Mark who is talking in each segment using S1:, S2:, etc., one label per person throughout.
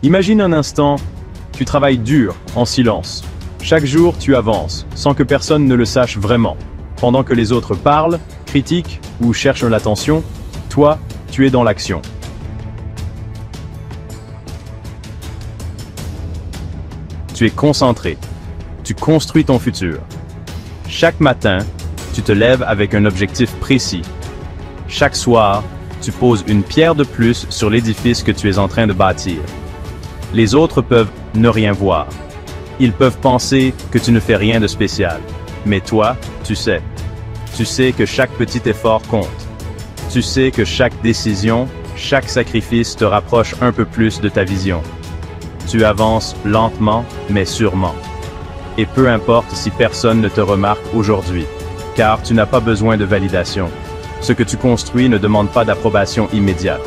S1: Imagine un instant, tu travailles dur, en silence. Chaque jour, tu avances, sans que personne ne le sache vraiment. Pendant que les autres parlent, critiquent ou cherchent l'attention, toi, tu es dans l'action. Tu es concentré. Tu construis ton futur. Chaque matin, tu te lèves avec un objectif précis. Chaque soir, tu poses une pierre de plus sur l'édifice que tu es en train de bâtir. Les autres peuvent ne rien voir. Ils peuvent penser que tu ne fais rien de spécial. Mais toi, tu sais. Tu sais que chaque petit effort compte. Tu sais que chaque décision, chaque sacrifice te rapproche un peu plus de ta vision. Tu avances lentement, mais sûrement. Et peu importe si personne ne te remarque aujourd'hui, car tu n'as pas besoin de validation. Ce que tu construis ne demande pas d'approbation immédiate.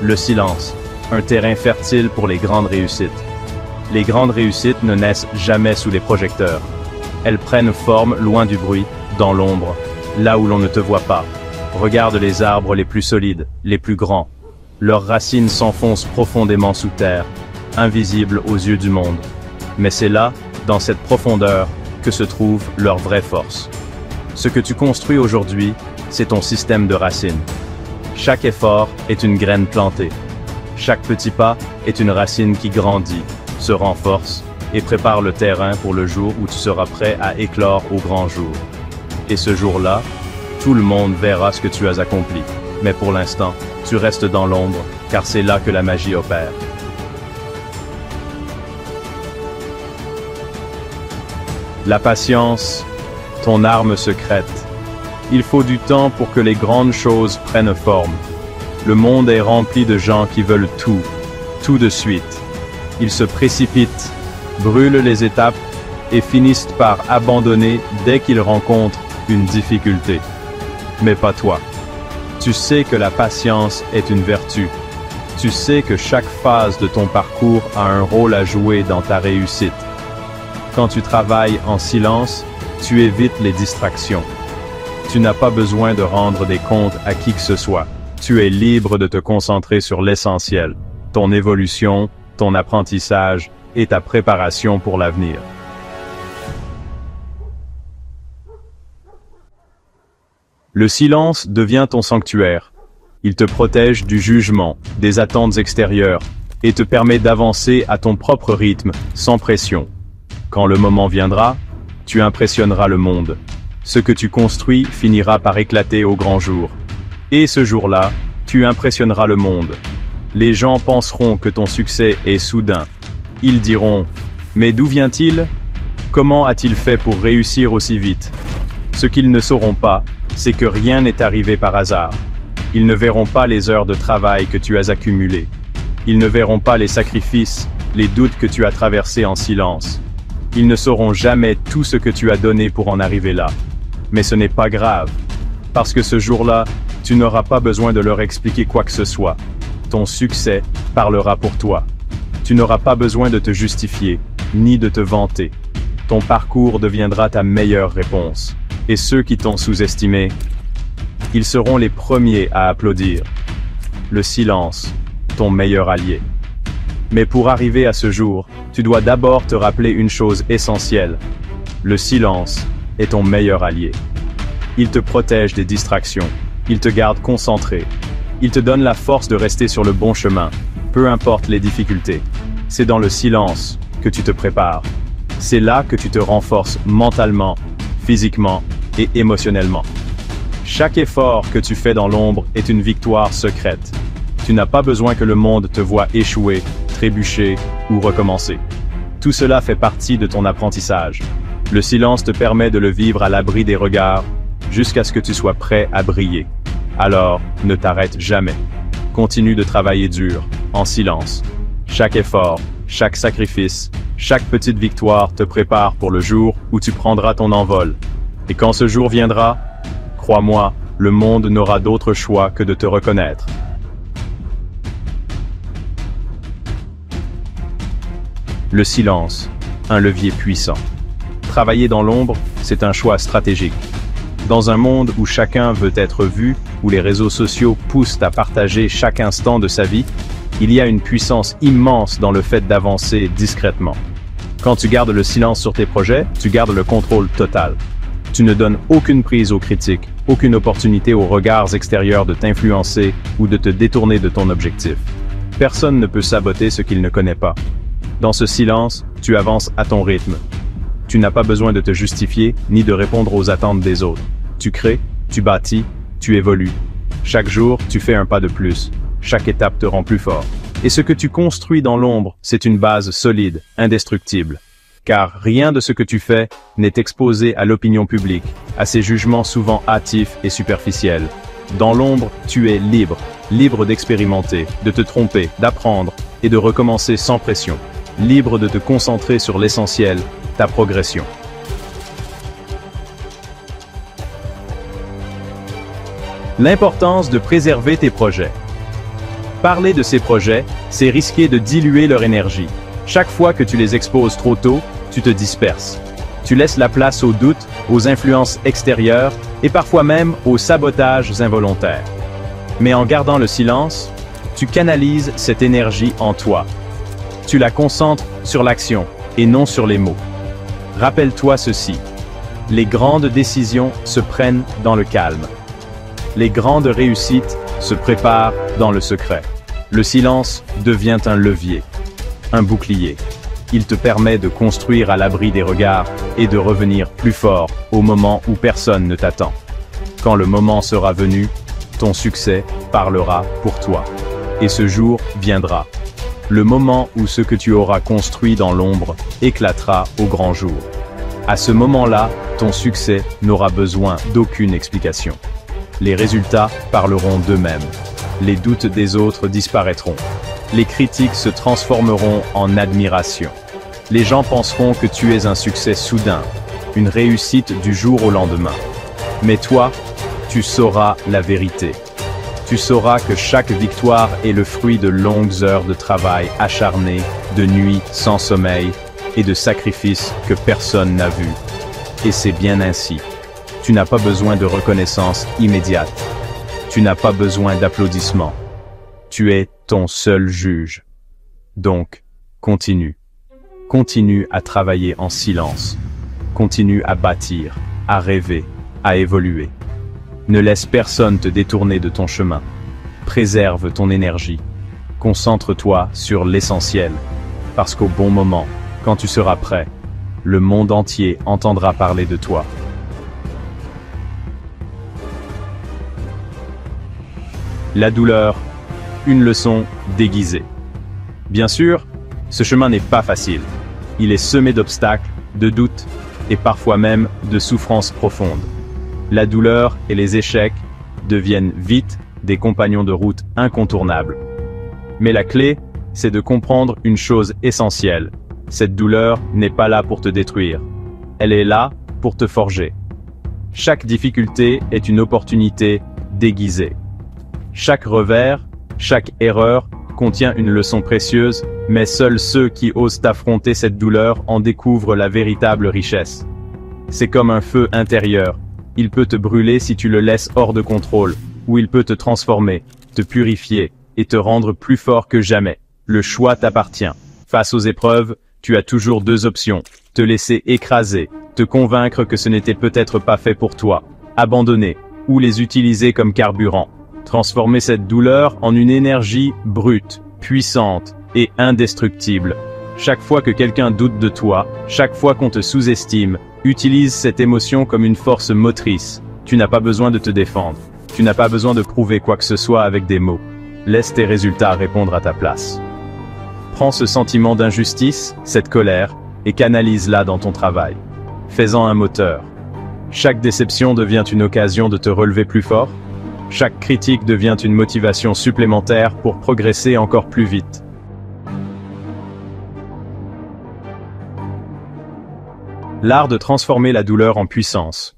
S1: Le silence, un terrain fertile pour les grandes réussites. Les grandes réussites ne naissent jamais sous les projecteurs. Elles prennent forme loin du bruit, dans l'ombre, là où l'on ne te voit pas. Regarde les arbres les plus solides, les plus grands. Leurs racines s'enfoncent profondément sous terre, invisibles aux yeux du monde. Mais c'est là, dans cette profondeur, que se trouve leur vraie force. Ce que tu construis aujourd'hui, c'est ton système de racines. Chaque effort est une graine plantée. Chaque petit pas est une racine qui grandit, se renforce et prépare le terrain pour le jour où tu seras prêt à éclore au grand jour. Et ce jour-là, tout le monde verra ce que tu as accompli. Mais pour l'instant, tu restes dans l'ombre, car c'est là que la magie opère. La patience, ton arme secrète. Il faut du temps pour que les grandes choses prennent forme. Le monde est rempli de gens qui veulent tout de suite. Ils se précipitent, brûlent les étapes et finissent par abandonner dès qu'ils rencontrent une difficulté. Mais pas toi. Tu sais que la patience est une vertu. Tu sais que chaque phase de ton parcours a un rôle à jouer dans ta réussite. Quand tu travailles en silence, tu évites les distractions. Tu n'as pas besoin de rendre des comptes à qui que ce soit. Tu es libre de te concentrer sur l'essentiel, ton évolution, ton apprentissage et ta préparation pour l'avenir. Le silence devient ton sanctuaire. Il te protège du jugement, des attentes extérieures, et te permet d'avancer à ton propre rythme, sans pression. Quand le moment viendra, tu impressionneras le monde. Ce que tu construis finira par éclater au grand jour. Et ce jour-là, tu impressionneras le monde. Les gens penseront que ton succès est soudain. Ils diront « Mais d'où vient-il? Comment a-t-il fait pour réussir aussi vite ?» Ce qu'ils ne sauront pas, c'est que rien n'est arrivé par hasard. Ils ne verront pas les heures de travail que tu as accumulées. Ils ne verront pas les sacrifices, les doutes que tu as traversés en silence. Ils ne sauront jamais tout ce que tu as donné pour en arriver là. Mais ce n'est pas grave, parce que ce jour-là, tu n'auras pas besoin de leur expliquer quoi que ce soit. Ton succès parlera pour toi. Tu n'auras pas besoin de te justifier, ni de te vanter. Ton parcours deviendra ta meilleure réponse. Et ceux qui t'ont sous-estimé, ils seront les premiers à applaudir. Le silence, ton meilleur allié. Mais pour arriver à ce jour, tu dois d'abord te rappeler une chose essentielle. Le silence est ton meilleur allié. Il te protège des distractions. Il te garde concentré. Il te donne la force de rester sur le bon chemin, peu importe les difficultés. C'est dans le silence que tu te prépares. C'est là que tu te renforces mentalement, physiquement et émotionnellement. Chaque effort que tu fais dans l'ombre est une victoire secrète. Tu n'as pas besoin que le monde te voie échouer, trébucher ou recommencer. Tout cela fait partie de ton apprentissage. Le silence te permet de le vivre à l'abri des regards, jusqu'à ce que tu sois prêt à briller. Alors, ne t'arrête jamais. Continue de travailler dur, en silence. Chaque effort, chaque sacrifice, chaque petite victoire te prépare pour le jour où tu prendras ton envol. Et quand ce jour viendra, crois-moi, le monde n'aura d'autre choix que de te reconnaître. Le silence, un levier puissant. Travailler dans l'ombre, c'est un choix stratégique. Dans un monde où chacun veut être vu, où les réseaux sociaux poussent à partager chaque instant de sa vie, Il y a une puissance immense dans le fait d'avancer discrètement. Quand tu gardes le silence sur tes projets, tu gardes le contrôle total. Tu ne donnes aucune prise aux critiques, aucune opportunité aux regards extérieurs de t'influencer ou de te détourner de ton objectif. Personne ne peut saboter ce qu'il ne connaît pas. Dans ce silence, tu avances à ton rythme. Tu n'as pas besoin de te justifier ni de répondre aux attentes des autres. Tu crées, tu bâtis, tu évolues. Chaque jour, tu fais un pas de plus. Chaque étape te rend plus fort. Et ce que tu construis dans l'ombre, c'est une base solide, indestructible. Car rien de ce que tu fais n'est exposé à l'opinion publique, à ses jugements souvent hâtifs et superficiels. Dans l'ombre, tu es libre, libre d'expérimenter, de te tromper, d'apprendre et de recommencer sans pression. Libre de te concentrer sur l'essentiel, ta progression. L'importance de préserver tes projets. Parler de ces projets, c'est risquer de diluer leur énergie. Chaque fois que tu les exposes trop tôt, tu te disperses. Tu laisses la place aux doutes, aux influences extérieures et parfois même aux sabotages involontaires. Mais en gardant le silence, tu canalises cette énergie en toi. Tu la concentres sur l'action et non sur les mots. Rappelle-toi ceci. Les grandes décisions se prennent dans le calme. Les grandes réussites se préparent dans le secret. Le silence devient un levier, un bouclier. Il te permet de construire à l'abri des regards et de revenir plus fort au moment où personne ne t'attend. Quand le moment sera venu, ton succès parlera pour toi. Et ce jour viendra. Le moment où ce que tu auras construit dans l'ombre éclatera au grand jour. À ce moment-là, ton succès n'aura besoin d'aucune explication. Les résultats parleront d'eux-mêmes. Les doutes des autres disparaîtront. Les critiques se transformeront en admiration. Les gens penseront que tu es un succès soudain, une réussite du jour au lendemain. Mais toi, tu sauras la vérité. Tu sauras que chaque victoire est le fruit de longues heures de travail acharné, de nuits sans sommeil et de sacrifices que personne n'a vus. Et c'est bien ainsi. Tu n'as pas besoin de reconnaissance immédiate. Tu n'as pas besoin d'applaudissements. Tu es ton seul juge. Donc, continue. Continue à travailler en silence. Continue à bâtir, à rêver, à évoluer. Ne laisse personne te détourner de ton chemin. Préserve ton énergie. Concentre-toi sur l'essentiel. Parce qu'au bon moment, quand tu seras prêt, le monde entier entendra parler de toi. La douleur, une leçon déguisée. Bien sûr, ce chemin n'est pas facile. Il est semé d'obstacles, de doutes et parfois même de souffrances profondes. La douleur et les échecs deviennent vite des compagnons de route incontournables. Mais la clé, c'est de comprendre une chose essentielle. Cette douleur n'est pas là pour te détruire. Elle est là pour te forger. Chaque difficulté est une opportunité déguisée. Chaque revers, chaque erreur contient une leçon précieuse, mais seuls ceux qui osent affronter cette douleur en découvrent la véritable richesse. C'est comme un feu intérieur. Il peut te brûler si tu le laisses hors de contrôle, ou il peut te transformer, te purifier et te rendre plus fort que jamais. Le choix t'appartient. Face aux épreuves, tu as toujours deux options. Te laisser écraser, te convaincre que ce n'était peut-être pas fait pour toi, abandonner, ou les utiliser comme carburant. Transformer cette douleur en une énergie brute, puissante et indestructible. Chaque fois que quelqu'un doute de toi, chaque fois qu'on te sous-estime, utilise cette émotion comme une force motrice. Tu n'as pas besoin de te défendre. Tu n'as pas besoin de prouver quoi que ce soit avec des mots. Laisse tes résultats répondre à ta place. Prends ce sentiment d'injustice, cette colère, et canalise-la dans ton travail. Fais-en un moteur. Chaque déception devient une occasion de te relever plus fort. Chaque critique devient une motivation supplémentaire pour progresser encore plus vite. L'art de transformer la douleur en puissance.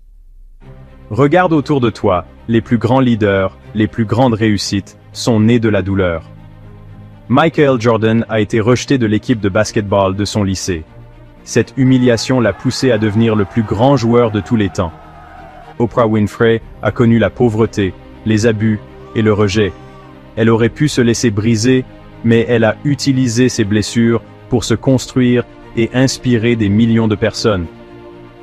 S1: Regarde autour de toi, les plus grands leaders, les plus grandes réussites sont nés de la douleur. Michael Jordan a été rejeté de l'équipe de basketball de son lycée. Cette humiliation l'a poussé à devenir le plus grand joueur de tous les temps. Oprah Winfrey a connu la pauvreté, les abus et le rejet. Elle aurait pu se laisser briser, mais elle a utilisé ses blessures pour se construire et inspirer des millions de personnes.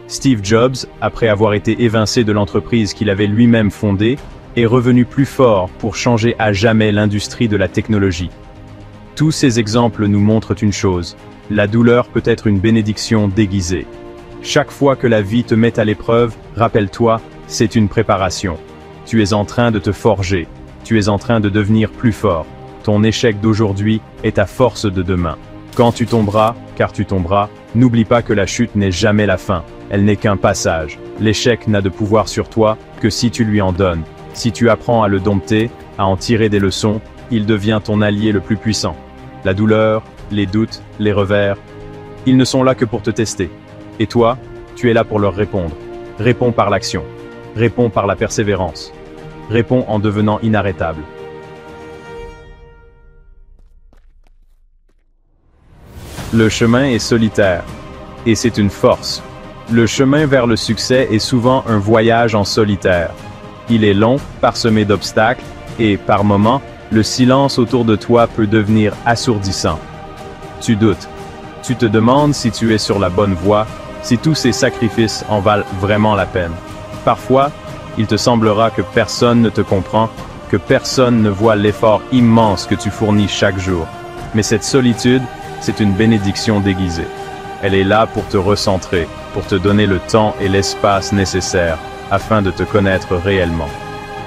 S1: Steve Jobs, après avoir été évincé de l'entreprise qu'il avait lui-même fondée, est revenu plus fort pour changer à jamais l'industrie de la technologie. Tous ces exemples nous montrent une chose: la douleur peut être une bénédiction déguisée. Chaque fois que la vie te met à l'épreuve, rappelle-toi, c'est une préparation. Tu es en train de te forger, tu es en train de devenir plus fort. Ton échec d'aujourd'hui est ta force de demain. Quand tu tomberas, car tu tomberas, n'oublie pas que la chute n'est jamais la fin, elle n'est qu'un passage. L'échec n'a de pouvoir sur toi que si tu lui en donnes. Si tu apprends à le dompter, à en tirer des leçons, il devient ton allié le plus puissant. La douleur, les doutes, les revers, ils ne sont là que pour te tester. Et toi, tu es là pour leur répondre. Réponds par l'action. Réponds par la persévérance. Réponds en devenant inarrêtable. Le chemin est solitaire, et c'est une force. Le chemin vers le succès est souvent un voyage en solitaire. Il est long, parsemé d'obstacles, et, par moments, le silence autour de toi peut devenir assourdissant. Tu doutes. Tu te demandes si tu es sur la bonne voie, si tous ces sacrifices en valent vraiment la peine. Parfois, il te semblera que personne ne te comprend, que personne ne voit l'effort immense que tu fournis chaque jour. Mais cette solitude, c'est une bénédiction déguisée. Elle est là pour te recentrer, pour te donner le temps et l'espace nécessaires afin de te connaître réellement.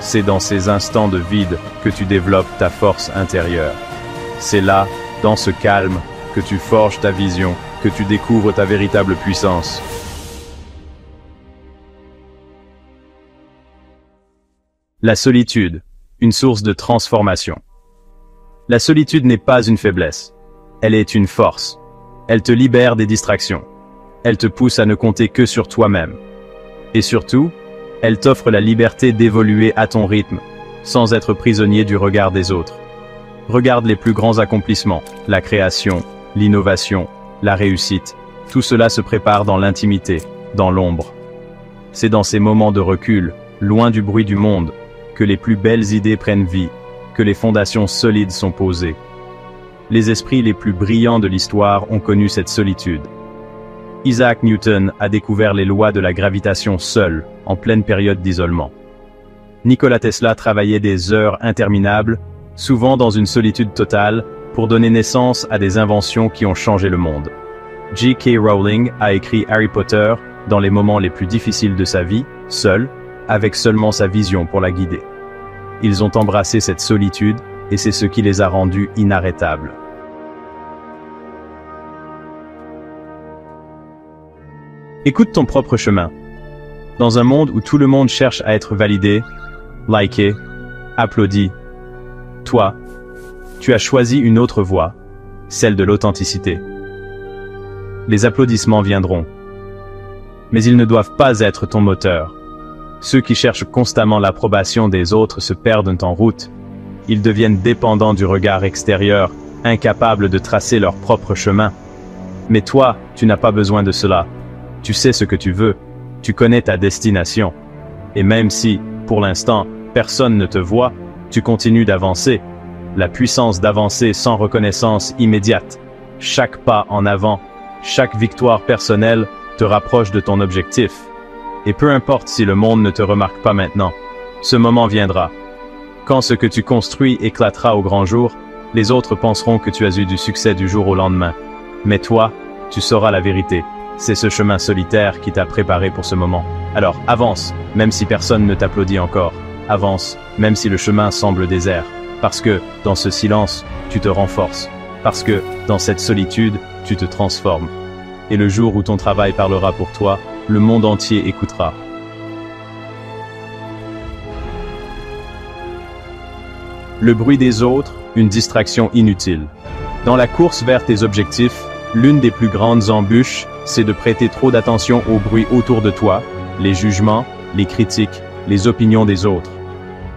S1: C'est dans ces instants de vide que tu développes ta force intérieure. C'est là, dans ce calme, que tu forges ta vision, que tu découvres ta véritable puissance. La solitude, une source de transformation. La solitude n'est pas une faiblesse. Elle est une force. Elle te libère des distractions. Elle te pousse à ne compter que sur toi-même. Et surtout, elle t'offre la liberté d'évoluer à ton rythme, sans être prisonnier du regard des autres. Regarde les plus grands accomplissements, la création, l'innovation, la réussite. Tout cela se prépare dans l'intimité, dans l'ombre. C'est dans ces moments de recul, loin du bruit du monde, que les plus belles idées prennent vie, que les fondations solides sont posées. Les esprits les plus brillants de l'histoire ont connu cette solitude. Isaac Newton a découvert les lois de la gravitation seul, en pleine période d'isolement. Nikola Tesla travaillait des heures interminables, souvent dans une solitude totale, pour donner naissance à des inventions qui ont changé le monde. J.K. Rowling a écrit Harry Potter dans les moments les plus difficiles de sa vie, seul, avec seulement sa vision pour la guider. Ils ont embrassé cette solitude, et c'est ce qui les a rendus inarrêtables. Écoute ton propre chemin. Dans un monde où tout le monde cherche à être validé, liké, applaudi, toi, tu as choisi une autre voie, celle de l'authenticité. Les applaudissements viendront, mais ils ne doivent pas être ton moteur. Ceux qui cherchent constamment l'approbation des autres se perdent en route. Ils deviennent dépendants du regard extérieur, incapables de tracer leur propre chemin. Mais toi, tu n'as pas besoin de cela. Tu sais ce que tu veux, tu connais ta destination. Et même si, pour l'instant, personne ne te voit, tu continues d'avancer. La puissance d'avancer sans reconnaissance immédiate. Chaque pas en avant, chaque victoire personnelle te rapproche de ton objectif. Et peu importe si le monde ne te remarque pas maintenant, ce moment viendra. Quand ce que tu construis éclatera au grand jour, les autres penseront que tu as eu du succès du jour au lendemain. Mais toi, tu sauras la vérité. C'est ce chemin solitaire qui t'a préparé pour ce moment. Alors avance, même si personne ne t'applaudit encore. Avance, même si le chemin semble désert. Parce que, dans ce silence, tu te renforces. Parce que, dans cette solitude, tu te transformes. Et le jour où ton travail parlera pour toi, le monde entier écoutera. Le bruit des autres, une distraction inutile. Dans la course vers tes objectifs, l'une des plus grandes embûches, c'est de prêter trop d'attention au bruit autour de toi, les jugements, les critiques, les opinions des autres.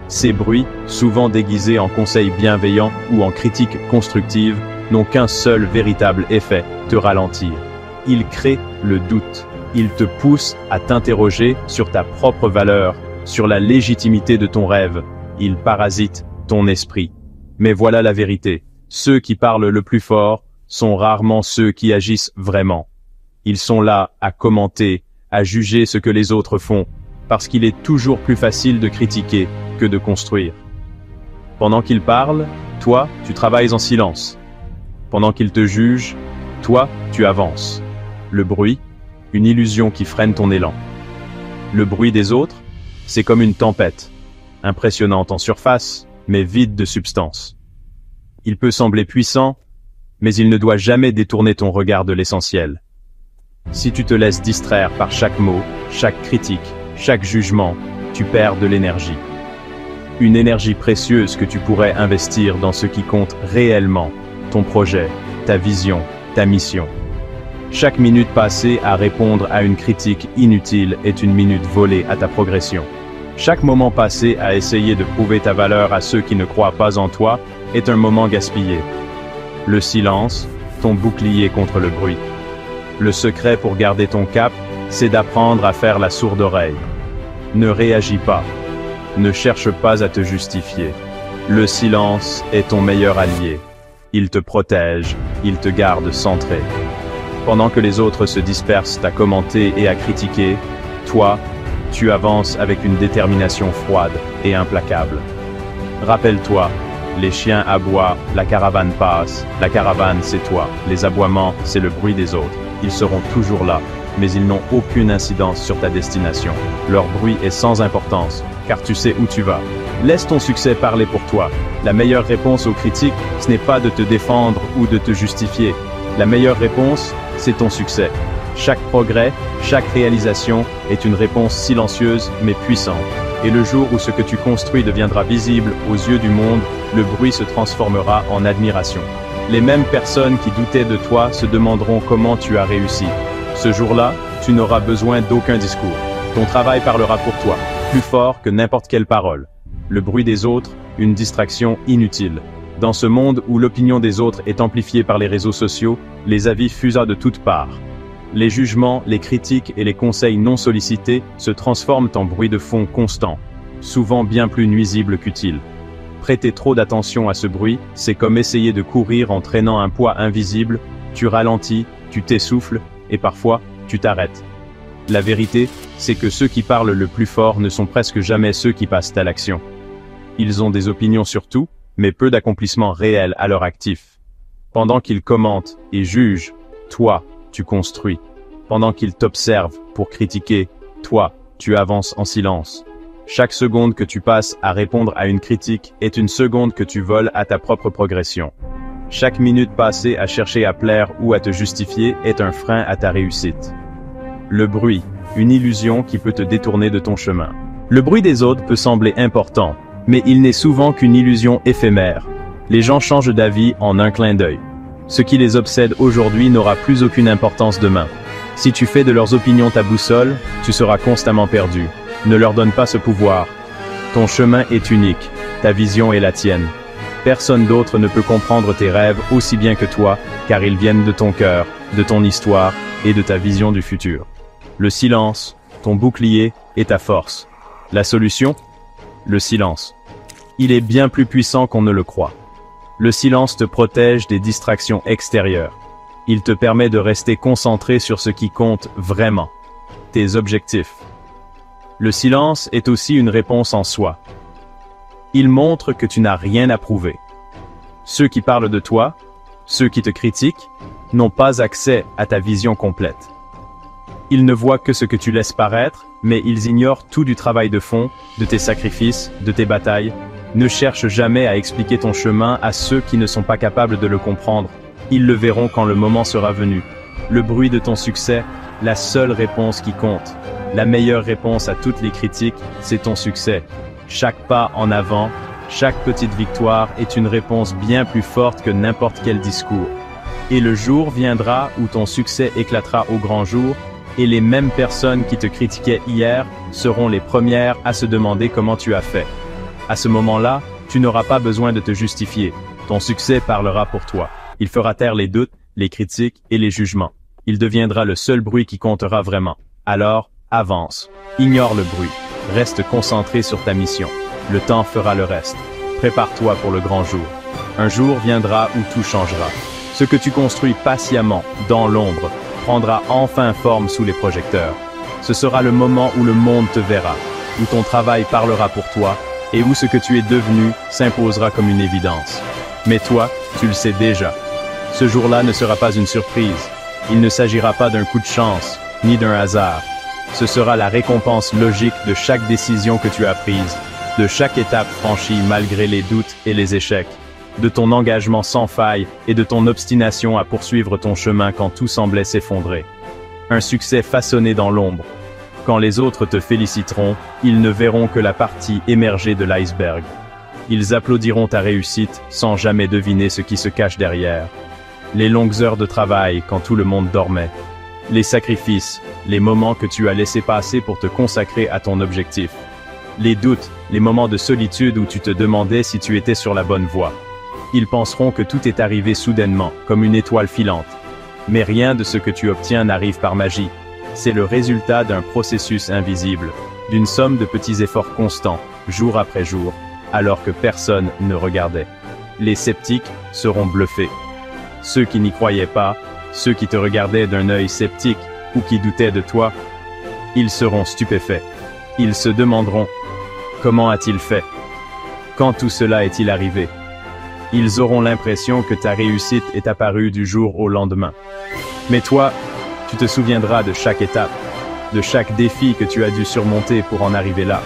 S1: Ces bruits, souvent déguisés en conseils bienveillants ou en critiques constructives, n'ont qu'un seul véritable effet, te ralentir. Ils créent le doute. Ils te poussent à t'interroger sur ta propre valeur, sur la légitimité de ton rêve. Ils parasitent ton esprit. Mais voilà la vérité. Ceux qui parlent le plus fort sont rarement ceux qui agissent vraiment. Ils sont là à commenter, à juger ce que les autres font, parce qu'il est toujours plus facile de critiquer que de construire. Pendant qu'ils parlent, toi, tu travailles en silence. Pendant qu'ils te jugent, toi, tu avances. Le bruit, une illusion qui freine ton élan. Le bruit des autres, c'est comme une tempête, impressionnante en surface, mais vide de substance. Il peut sembler puissant, mais il ne doit jamais détourner ton regard de l'essentiel. Si tu te laisses distraire par chaque mot, chaque critique, chaque jugement, tu perds de l'énergie. Une énergie précieuse que tu pourrais investir dans ce qui compte réellement, ton projet, ta vision, ta mission. Chaque minute passée à répondre à une critique inutile est une minute volée à ta progression. Chaque moment passé à essayer de prouver ta valeur à ceux qui ne croient pas en toi est un moment gaspillé. Le silence, ton bouclier contre le bruit. Le secret pour garder ton cap, c'est d'apprendre à faire la sourde oreille. Ne réagis pas. Ne cherche pas à te justifier. Le silence est ton meilleur allié. Il te protège, il te garde centré. Pendant que les autres se dispersent à commenter et à critiquer, toi, tu avances avec une détermination froide et implacable. Rappelle-toi, les chiens aboient, la caravane passe, la caravane c'est toi, les aboiements c'est le bruit des autres. Ils seront toujours là, mais ils n'ont aucune incidence sur ta destination. Leur bruit est sans importance, car tu sais où tu vas. Laisse ton succès parler pour toi. La meilleure réponse aux critiques, ce n'est pas de te défendre ou de te justifier. La meilleure réponse, c'est ton succès. Chaque progrès, chaque réalisation est une réponse silencieuse mais puissante. Et le jour où ce que tu construis deviendra visible aux yeux du monde, le bruit se transformera en admiration. Les mêmes personnes qui doutaient de toi se demanderont comment tu as réussi. Ce jour-là, tu n'auras besoin d'aucun discours. Ton travail parlera pour toi, plus fort que n'importe quelle parole. Le bruit des autres, une distraction inutile. Dans ce monde où l'opinion des autres est amplifiée par les réseaux sociaux, les avis fusent de toutes parts. Les jugements, les critiques et les conseils non sollicités se transforment en bruit de fond constant, souvent bien plus nuisible qu'utile. Prêter trop d'attention à ce bruit, c'est comme essayer de courir en traînant un poids invisible, tu ralentis, tu t'essouffles, et parfois, tu t'arrêtes. La vérité, c'est que ceux qui parlent le plus fort ne sont presque jamais ceux qui passent à l'action. Ils ont des opinions sur tout, mais peu d'accomplissements réels à leur actif. Pendant qu'ils commentent et jugent, toi, tu construis. Pendant qu'ils t'observent pour critiquer, toi, tu avances en silence. Chaque seconde que tu passes à répondre à une critique est une seconde que tu voles à ta propre progression. Chaque minute passée à chercher à plaire ou à te justifier est un frein à ta réussite. Le bruit, une illusion qui peut te détourner de ton chemin. Le bruit des autres peut sembler important, mais il n'est souvent qu'une illusion éphémère. Les gens changent d'avis en un clin d'œil. Ce qui les obsède aujourd'hui n'aura plus aucune importance demain. Si tu fais de leurs opinions ta boussole, tu seras constamment perdu. Ne leur donne pas ce pouvoir. Ton chemin est unique, ta vision est la tienne. Personne d'autre ne peut comprendre tes rêves aussi bien que toi, car ils viennent de ton cœur, de ton histoire et de ta vision du futur. Le silence, ton bouclier, est ta force. La solution? Le silence. Il est bien plus puissant qu'on ne le croit. Le silence te protège des distractions extérieures. Il te permet de rester concentré sur ce qui compte vraiment, tes objectifs. Le silence est aussi une réponse en soi. Il montre que tu n'as rien à prouver. Ceux qui parlent de toi, ceux qui te critiquent, n'ont pas accès à ta vision complète. Ils ne voient que ce que tu laisses paraître, mais ils ignorent tout du travail de fond, de tes sacrifices, de tes batailles. Ne cherche jamais à expliquer ton chemin à ceux qui ne sont pas capables de le comprendre. Ils le verront quand le moment sera venu. Le bruit de ton succès, la seule réponse qui compte. La meilleure réponse à toutes les critiques, c'est ton succès. Chaque pas en avant, chaque petite victoire est une réponse bien plus forte que n'importe quel discours. Et le jour viendra où ton succès éclatera au grand jour, et les mêmes personnes qui te critiquaient hier seront les premières à se demander comment tu as fait. À ce moment-là, tu n'auras pas besoin de te justifier. Ton succès parlera pour toi. Il fera taire les doutes, les critiques et les jugements. Il deviendra le seul bruit qui comptera vraiment. Alors, avance. Ignore le bruit. Reste concentré sur ta mission. Le temps fera le reste. Prépare-toi pour le grand jour. Un jour viendra où tout changera. Ce que tu construis patiemment, dans l'ombre, prendra enfin forme sous les projecteurs. Ce sera le moment où le monde te verra, où ton travail parlera pour toi, et où ce que tu es devenu s'imposera comme une évidence. Mais toi, tu le sais déjà. Ce jour-là ne sera pas une surprise. Il ne s'agira pas d'un coup de chance, ni d'un hasard. Ce sera la récompense logique de chaque décision que tu as prise, de chaque étape franchie malgré les doutes et les échecs, de ton engagement sans faille et de ton obstination à poursuivre ton chemin quand tout semblait s'effondrer. Un succès façonné dans l'ombre. Quand les autres te féliciteront, ils ne verront que la partie émergée de l'iceberg. Ils applaudiront ta réussite sans jamais deviner ce qui se cache derrière. Les longues heures de travail quand tout le monde dormait. Les sacrifices, les moments que tu as laissé passer pour te consacrer à ton objectif. Les doutes, les moments de solitude où tu te demandais si tu étais sur la bonne voie. Ils penseront que tout est arrivé soudainement, comme une étoile filante. Mais rien de ce que tu obtiens n'arrive par magie. C'est le résultat d'un processus invisible, d'une somme de petits efforts constants, jour après jour, alors que personne ne regardait. Les sceptiques seront bluffés. Ceux qui n'y croyaient pas, ceux qui te regardaient d'un œil sceptique ou qui doutaient de toi, ils seront stupéfaits. Ils se demanderont, comment a-t-il fait? Quand tout cela est-il arrivé? Ils auront l'impression que ta réussite est apparue du jour au lendemain. Mais toi, tu te souviendras de chaque étape, de chaque défi que tu as dû surmonter pour en arriver là.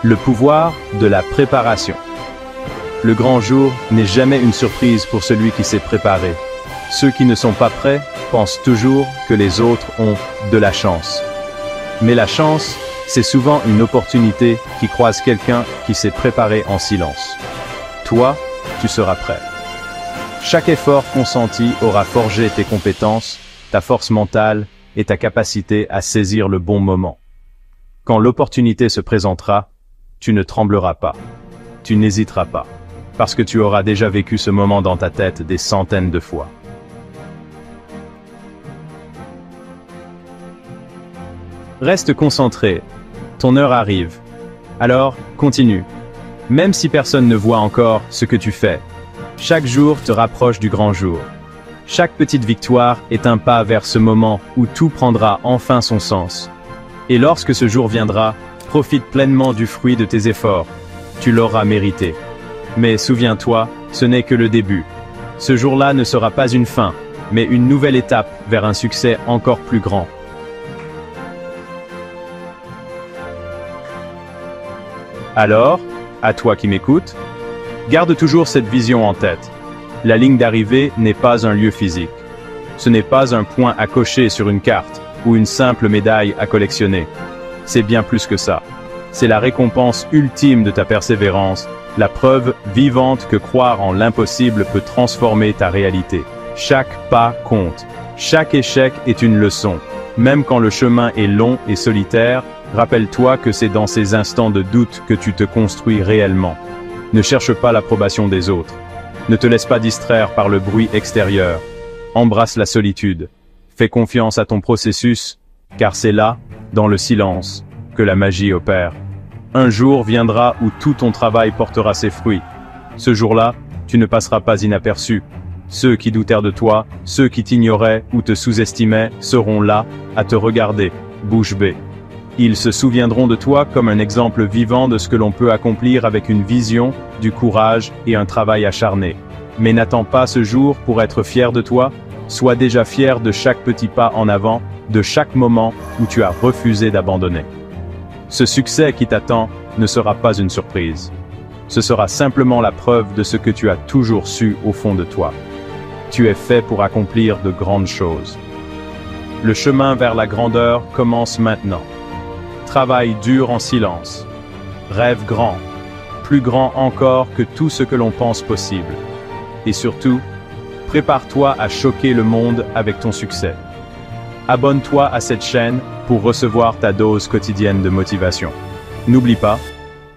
S1: Le pouvoir de la préparation. Le grand jour n'est jamais une surprise pour celui qui s'est préparé. Ceux qui ne sont pas prêts pensent toujours que les autres ont de la chance. Mais la chance, c'est souvent une opportunité qui croise quelqu'un qui s'est préparé en silence. Toi, tu seras prêt. Chaque effort consenti aura forgé tes compétences, ta force mentale et ta capacité à saisir le bon moment. Quand l'opportunité se présentera, tu ne trembleras pas. Tu n'hésiteras pas. Parce que tu auras déjà vécu ce moment dans ta tête des centaines de fois. Reste concentré. Ton heure arrive. Alors, continue. Même si personne ne voit encore ce que tu fais. Chaque jour te rapproche du grand jour. Chaque petite victoire est un pas vers ce moment où tout prendra enfin son sens. Et lorsque ce jour viendra, profite pleinement du fruit de tes efforts. Tu l'auras mérité. Mais souviens-toi, ce n'est que le début. Ce jour-là ne sera pas une fin, mais une nouvelle étape vers un succès encore plus grand. Alors, à toi qui m'écoutes, garde toujours cette vision en tête. La ligne d'arrivée n'est pas un lieu physique. Ce n'est pas un point à cocher sur une carte ou une simple médaille à collectionner. C'est bien plus que ça. C'est la récompense ultime de ta persévérance, la preuve vivante que croire en l'impossible peut transformer ta réalité. Chaque pas compte. Chaque échec est une leçon. Même quand le chemin est long et solitaire, rappelle-toi que c'est dans ces instants de doute que tu te construis réellement. Ne cherche pas l'approbation des autres. Ne te laisse pas distraire par le bruit extérieur. Embrasse la solitude. Fais confiance à ton processus, car c'est là, dans le silence, que la magie opère. Un jour viendra où tout ton travail portera ses fruits. Ce jour-là, tu ne passeras pas inaperçu. Ceux qui doutèrent de toi, ceux qui t'ignoraient ou te sous-estimaient, seront là, à te regarder, bouche bée. Ils se souviendront de toi comme un exemple vivant de ce que l'on peut accomplir avec une vision, du courage et un travail acharné. Mais n'attends pas ce jour pour être fier de toi, sois déjà fier de chaque petit pas en avant, de chaque moment où tu as refusé d'abandonner. Ce succès qui t'attend ne sera pas une surprise. Ce sera simplement la preuve de ce que tu as toujours su au fond de toi. Tu es fait pour accomplir de grandes choses. Le chemin vers la grandeur commence maintenant. Travaille dur en silence. Rêve grand, plus grand encore que tout ce que l'on pense possible. Et surtout, prépare-toi à choquer le monde avec ton succès. Abonne-toi à cette chaîne pour recevoir ta dose quotidienne de motivation. N'oublie pas,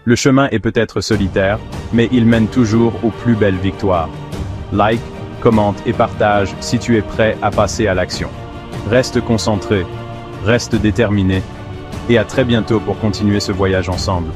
S1: le chemin est peut-être solitaire, mais il mène toujours aux plus belles victoires. Like, commente et partage si tu es prêt à passer à l'action. Reste concentré, reste déterminé, et à très bientôt pour continuer ce voyage ensemble.